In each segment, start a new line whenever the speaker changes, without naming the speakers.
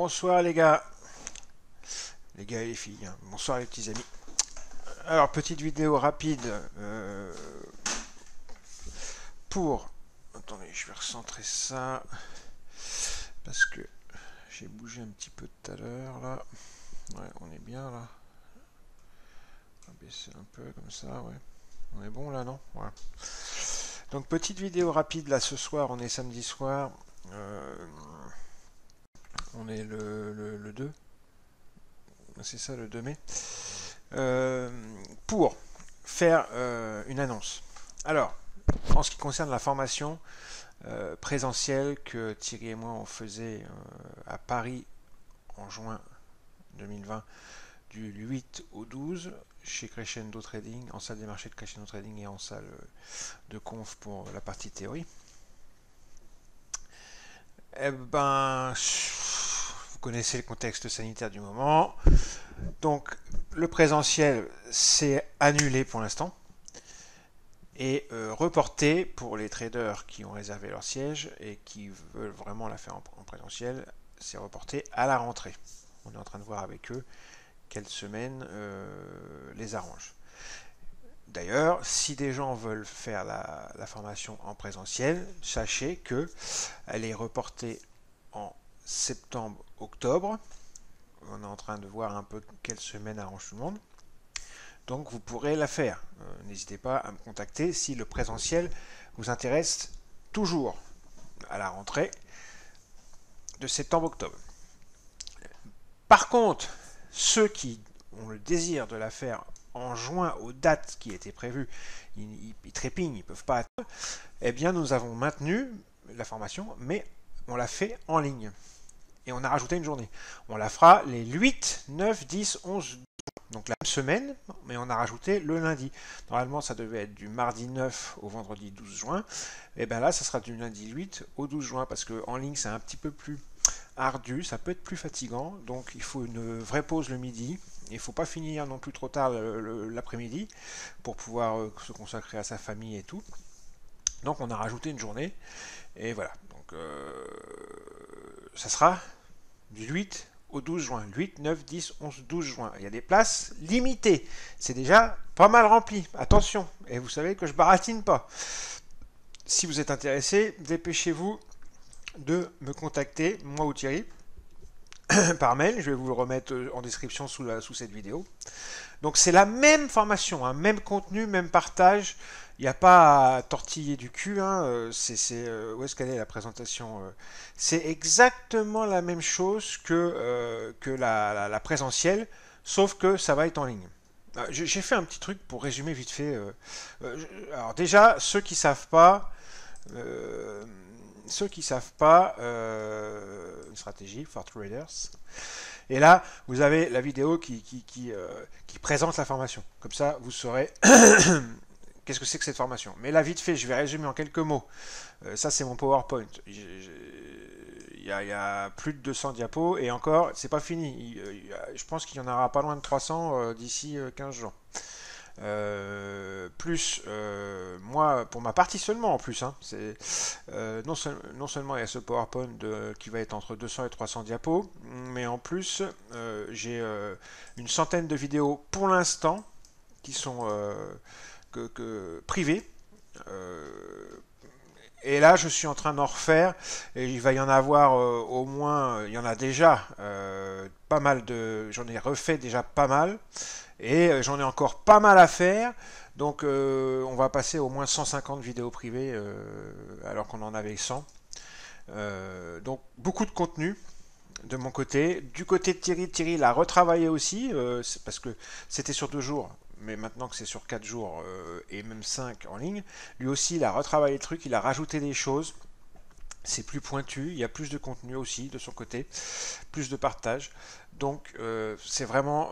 Bonsoir les gars et les filles, hein. Bonsoir les petits amis. Alors, petite vidéo rapide pour... Attendez, je vais recentrer ça, parce que j'ai bougé un petit peu tout à l'heure, là. Ouais, on est bien, là. On va baisser un peu, comme ça, ouais. On est bon, là, non? Voilà. Donc, petite vidéo rapide, là, ce soir, on est samedi soir. On est le 2. C'est ça, le 2 mai. Pour faire une annonce. Alors, en ce qui concerne la formation présentielle que Thierry et moi on faisait à Paris en juin 2020, du 8 au 12, chez Crescendo Trading, en salle des marchés de Crescendo Trading et en salle de conf pour la partie théorie. Eh ben, vous connaissez le contexte sanitaire du moment. Donc, le présentiel, c'est annulé pour l'instant. Et reporté pour les traders qui ont réservé leur siège et qui veulent vraiment la faire en présentiel, c'est reporté à la rentrée. On est en train de voir avec eux quelle semaine les arrange. D'ailleurs, si des gens veulent faire la formation en présentiel, sachez que elle est reportée en septembre-octobre. On est en train de voir un peu quelle semaine arrange tout le monde. Donc vous pourrez la faire. N'hésitez pas à me contacter si le présentiel vous intéresse toujours à la rentrée de septembre-octobre. Par contre, ceux qui ont le désir de la faire en juin aux dates qui étaient prévues, ils trépignent, ils ne peuvent pas attendre, eh bien nous avons maintenu la formation, mais on l'a fait en ligne. Et on a rajouté une journée. On la fera les 8, 9, 10, 11, donc la même semaine, mais on a rajouté le lundi. Normalement, ça devait être du mardi 9 au vendredi 12 juin. Et bien là, ça sera du lundi 8 au 12 juin, parce qu'en ligne, c'est un petit peu plus ardu, ça peut être plus fatigant. Donc il faut une vraie pause le midi. Il ne faut pas finir non plus trop tard l'après-midi pour pouvoir se consacrer à sa famille et tout. Donc on a rajouté une journée. Et voilà. Donc ça sera du 8 au 12 juin. 8, 9, 10, 11, 12 juin. Il y a des places limitées. C'est déjà pas mal rempli. Attention. Et vous savez que je baratine pas. Si vous êtes intéressé, dépêchez-vous de me contacter, moi ou Thierry, par mail. Je vais vous le remettre en description sous cette vidéo. Donc c'est la même formation, hein, même contenu, même partage. Il n'y a pas à tortiller du cul. Hein, où est-ce qu'elle est la présentation? C'est exactement la même chose que la présentielle, sauf que ça va être en ligne. J'ai fait un petit truc pour résumer vite fait. Alors déjà, ceux qui savent pas, une stratégie for traders. Et là, vous avez la vidéo qui présente la formation. Comme ça, vous saurez qu'est-ce que c'est que cette formation. Mais là, vite fait, je vais résumer en quelques mots. Ça, c'est mon PowerPoint. Il y a plus de 200 diapos, et encore, c'est pas fini. Je pense qu'il y en aura pas loin de 300 d'ici 15 jours. Moi, pour ma partie seulement en plus, hein, non seulement il y a ce PowerPoint qui va être entre 200 et 300 diapos, mais en plus j'ai une centaine de vidéos pour l'instant qui sont privées. Et là, je suis en train d'en refaire, et il va y en avoir au moins, il y en a déjà pas mal j'en ai refait déjà pas mal, et j'en ai encore pas mal à faire. Donc on va passer au moins 150 vidéos privées alors qu'on en avait 100. Donc beaucoup de contenu de mon côté. Du côté de Thierry l'a retravaillé aussi, parce que c'était sur 2 jours. Mais maintenant que c'est sur 4 jours et même 5 en ligne, lui aussi il a retravaillé le truc, il a rajouté des choses. C'est plus pointu, il y a plus de contenu aussi de son côté, plus de partage. Donc c'est vraiment...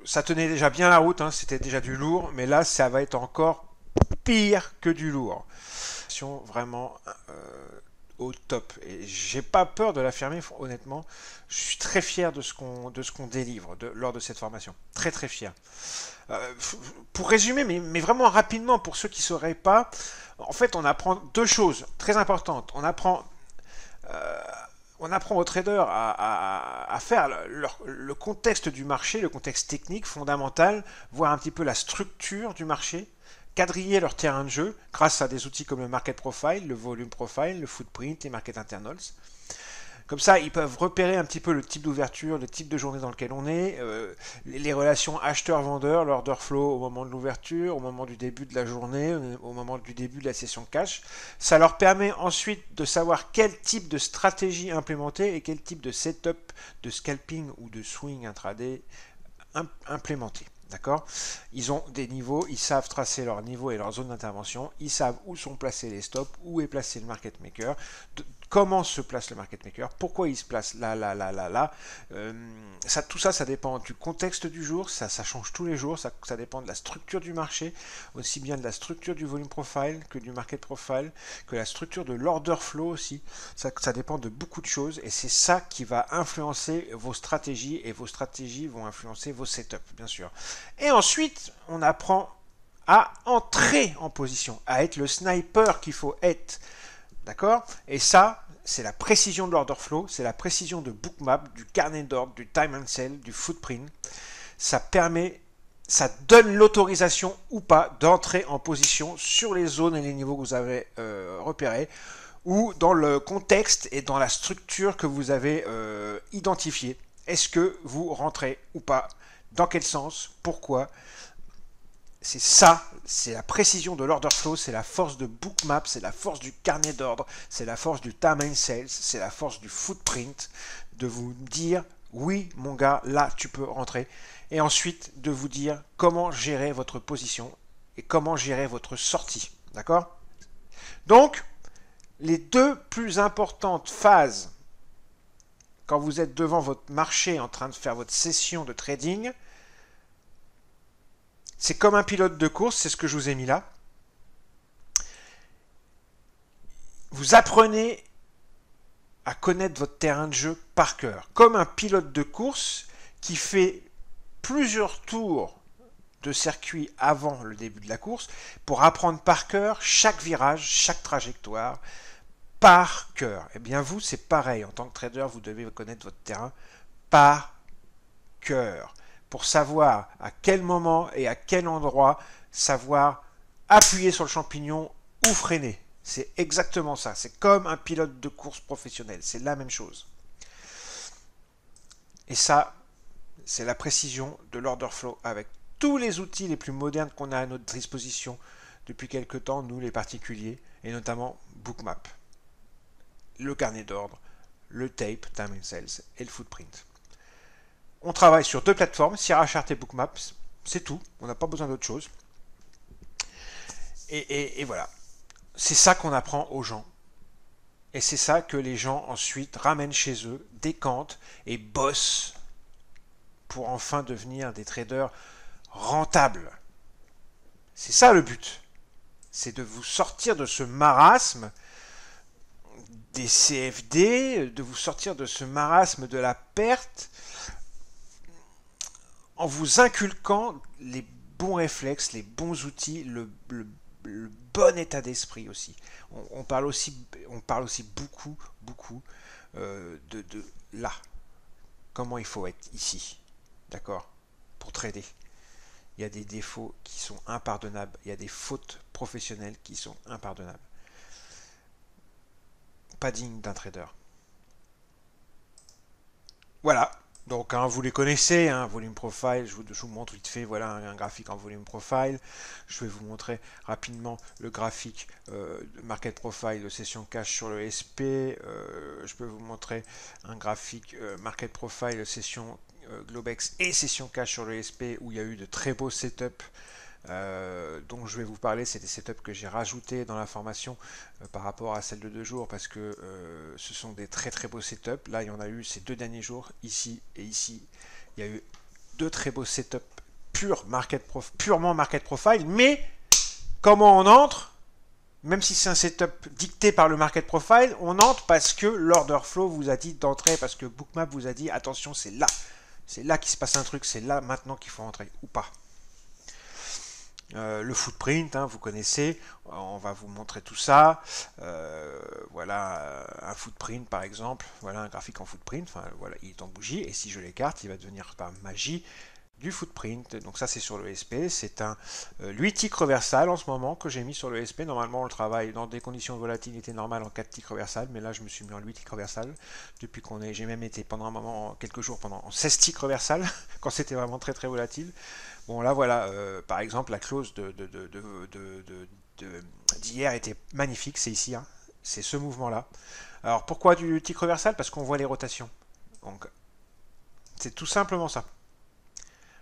ça tenait déjà bien la route, hein, c'était déjà du lourd, mais là ça va être encore pire que du lourd. Vraiment au top. Et j'ai pas peur de l'affirmer, honnêtement. Je suis très fier de ce qu'on délivre lors de cette formation. Très très fier. Pour résumer, mais vraiment rapidement, pour ceux qui ne sauraient pas, en fait, on apprend 2 choses très importantes. On apprend on apprend aux traders à faire le contexte du marché, le contexte technique fondamental, voir un petit peu la structure du marché, quadriller leur terrain de jeu grâce à des outils comme le market profile, le volume profile, le footprint, les market internals. Comme ça, ils peuvent repérer un petit peu le type d'ouverture, le type de journée dans lequel on est, les relations acheteur-vendeur, l'order flow au moment de l'ouverture, au moment du début de la journée, au moment du début de la session cash. Ça leur permet ensuite de savoir quel type de stratégie implémenter et quel type de setup de scalping ou de swing intraday implémenter. D'accord? Ils ont des niveaux, ils savent tracer leur niveau et leur zone d'intervention, ils savent où sont placés les stops, où est placé le market maker, comment se place le market maker, pourquoi il se place là, là, là, là, là. Tout ça, ça dépend du contexte du jour, ça change tous les jours, ça dépend de la structure du marché, aussi bien de la structure du volume profile que du market profile, que la structure de l'order flow aussi. Ça dépend de beaucoup de choses et c'est ça qui va influencer vos stratégies et vos stratégies vont influencer vos setups, bien sûr. Et ensuite, on apprend à entrer en position, à être le sniper qu'il faut être. D'accord? Et ça, c'est la précision de l'order flow, c'est la précision de Bookmap, du carnet d'ordre, du time and sell, du footprint. Ça donne l'autorisation ou pas d'entrer en position sur les zones et les niveaux que vous avez repérés ou dans le contexte et dans la structure que vous avez identifié. Est-ce que vous rentrez ou pas? Dans quel sens? Pourquoi? C'est ça, c'est la précision de l'order flow, c'est la force de Bookmap, c'est la force du carnet d'ordre, c'est la force du time and sales, c'est la force du footprint, de vous dire oui mon gars, là tu peux rentrer. Et ensuite de vous dire comment gérer votre position et comment gérer votre sortie. D'accord? Donc, les deux plus importantes phases quand vous êtes devant votre marché en train de faire votre session de trading, c'est comme un pilote de course, c'est ce que je vous ai mis là. Vous apprenez à connaître votre terrain de jeu par cœur. Comme un pilote de course qui fait plusieurs tours de circuit avant le début de la course pour apprendre par cœur chaque virage, chaque trajectoire, par cœur. Eh bien vous, c'est pareil. En tant que trader, vous devez connaître votre terrain par cœur. Pour savoir à quel moment et à quel endroit savoir appuyer sur le champignon ou freiner. C'est exactement ça. C'est comme un pilote de course professionnel. C'est la même chose. Et ça, c'est la précision de l'order flow avec tous les outils les plus modernes qu'on a à notre disposition depuis quelques temps, nous les particuliers, et notamment Bookmap, le carnet d'ordre, le tape, time and sales et le footprint. On travaille sur deux plateformes, Sierra Chart et Bookmap, c'est tout, on n'a pas besoin d'autre chose. Et voilà, c'est ça qu'on apprend aux gens. Et c'est ça que les gens ensuite ramènent chez eux, décantent et bossent pour enfin devenir des traders rentables. C'est ça le but. C'est de vous sortir de ce marasme des CFD, de vous sortir de ce marasme de la perte en vous inculquant les bons réflexes, les bons outils, le bon état d'esprit aussi. On parle aussi beaucoup de là. Comment il faut être ici. D'accord? Pour trader. Il y a des défauts qui sont impardonnables. Il y a des fautes professionnelles qui sont impardonnables. Pas digne d'un trader. Voilà. Donc, vous les connaissez, volume profile, je vous montre vite fait, voilà un graphique en volume profile. Je vais vous montrer rapidement le graphique market profile de session cash sur le SP. Je peux vous montrer un graphique market profile de session Globex et session cash sur le SP où il y a eu de très beaux setups. Dont je vais vous parler, c'est des setups que j'ai rajoutés dans la formation par rapport à celle de 2 jours parce que ce sont des très très beaux setups. Là il y en a eu ces 2 derniers jours, ici et ici, il y a eu 2 très beaux setups purement market profile, mais comment on entre? Même si c'est un setup dicté par le market profile, on entre parce que l'order flow vous a dit d'entrer, parce que Bookmap vous a dit attention, c'est là qu'il se passe un truc, c'est là maintenant qu'il faut entrer ou pas. Le footprint, hein, vous connaissez, on va vous montrer tout ça. Voilà un footprint par exemple, voilà un graphique en footprint, enfin voilà, il est en bougie, et si je l'écarte, il va devenir par magie du footprint. Donc ça c'est sur le SP, c'est un 8 ticks reversal en ce moment que j'ai mis sur le SP. Normalement on le travaille dans des conditions de volatilité normales en 4 ticks reversal, mais là je me suis mis en 8 ticks reversal depuis j'ai même été pendant un moment, quelques jours, en 16 ticks reversal quand c'était vraiment très très volatile. Bon là voilà, par exemple la clause d'hier était magnifique, c'est ici, hein, c'est ce mouvement là. Alors pourquoi du tick reversal? Parce qu'on voit les rotations. Donc c'est tout simplement ça.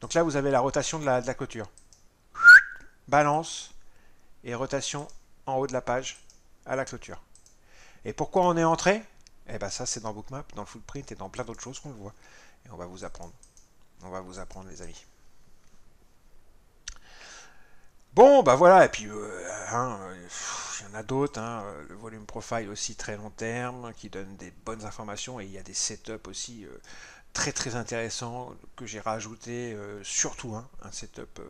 Donc là, vous avez la rotation de la clôture. Balance et rotation en haut de la page à la clôture. Et pourquoi on est entré? Eh bien ça, c'est dans Bookmap, dans le footprint et dans plein d'autres choses qu'on le voit. Et on va vous apprendre. On va vous apprendre, les amis. Bon, bah voilà, et puis il y en a d'autres, hein, le volume profile aussi très long terme, qui donne des bonnes informations, et il y a des setups aussi très très intéressants que j'ai rajouté, surtout un setup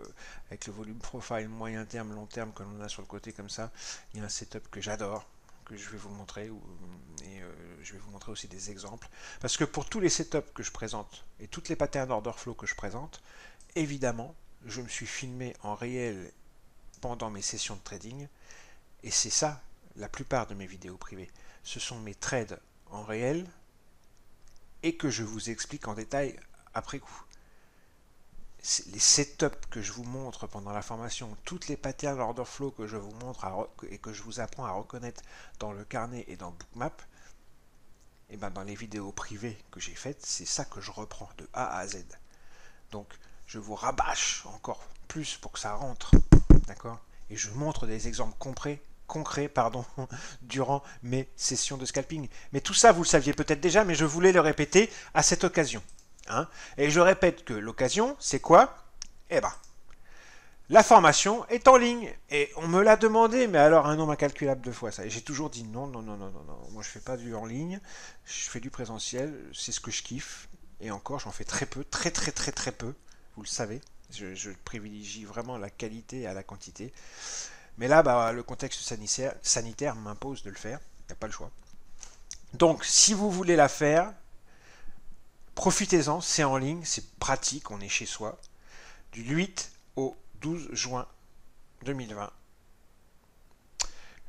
avec le volume profile moyen terme, long terme que l'on a sur le côté comme ça. Il y a un setup que j'adore, que je vais vous montrer, et je vais vous montrer aussi des exemples, parce que pour tous les setups que je présente, et toutes les patterns order flow que je présente, évidemment, je me suis filmé en réel pendant mes sessions de trading, et c'est ça la plupart de mes vidéos privées. Ce sont mes trades en réel et que je vous explique en détail après coup. Les setups que je vous montre pendant la formation, toutes les patterns order flow que je vous montre et que je vous apprends à reconnaître dans le carnet et dans Bookmap, et ben dans les vidéos privées que j'ai faites, c'est ça que je reprends de A à Z. Donc je vous rabâche encore plus pour que ça rentre. D'accord? Et je montre des exemples concrets, durant mes sessions de scalping. Mais tout ça, vous le saviez peut-être déjà, mais je voulais le répéter à cette occasion. Hein? Et je répète que l'occasion, c'est quoi? Eh ben, la formation est en ligne. Et on me l'a demandé, mais alors un nombre incalculable de fois. Et j'ai toujours dit non. Moi, je fais pas du en ligne. Je fais du présentiel. C'est ce que je kiffe. Et encore, j'en fais très peu. Très peu. Vous le savez. Je privilégie vraiment la qualité à la quantité. Mais là, bah, le contexte sanitaire m'impose de le faire. Il n'y a pas le choix. Donc, si vous voulez la faire, profitez-en. C'est en ligne, c'est pratique, on est chez soi. Du 8 au 12 juin 2020.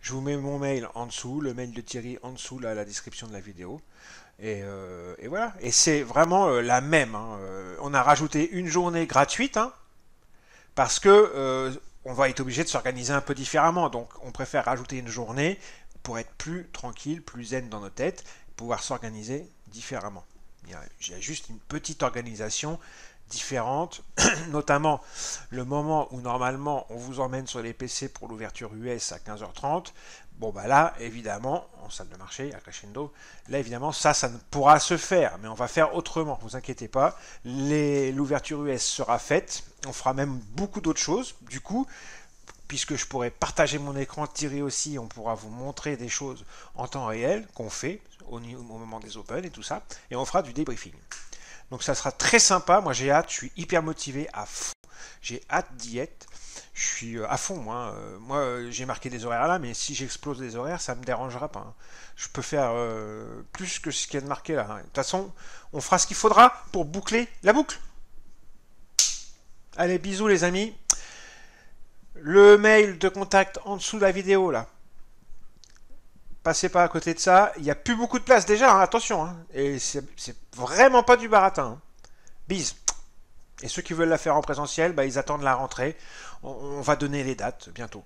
Je vous mets mon mail en dessous, le mail de Thierry en dessous, là, à la description de la vidéo. Et voilà. Et c'est vraiment la même. Hein. On a rajouté une journée gratuite, hein, parce que on va être obligé de s'organiser un peu différemment. Donc, on préfère rajouter une journée pour être plus tranquille, plus zen dans nos têtes, pouvoir s'organiser différemment. Il y a juste une petite organisation différente, notamment le moment où normalement on vous emmène sur les PC pour l'ouverture US à 15h30. Bon bah là évidemment en salle de marché à Crescendo, là évidemment ça ne pourra se faire, mais on va faire autrement, vous inquiétez pas. L'ouverture US sera faite, on fera même beaucoup d'autres choses du coup, puisque je pourrai partager mon écran, tirer aussi, on pourra vous montrer des choses en temps réel qu'on fait au moment des Open et tout ça, et on fera du débriefing. Donc ça sera très sympa, moi j'ai hâte, je suis hyper motivé à fond, j'ai hâte d'y être, je suis à fond moi, j'ai marqué des horaires là, mais si j'explose les horaires, ça ne me dérangera pas, hein. Je peux faire plus que ce qu'il y a de marqué là, hein. De toute façon, on fera ce qu'il faudra pour boucler la boucle. Allez, bisous les amis, le mail de contact en dessous de la vidéo là. Passez pas à côté de ça, il n'y a plus beaucoup de place déjà, hein, attention, hein. Et c'est vraiment pas du baratin, hein. Bise. Et ceux qui veulent la faire en présentiel, bah, ils attendent la rentrée, on va donner les dates bientôt.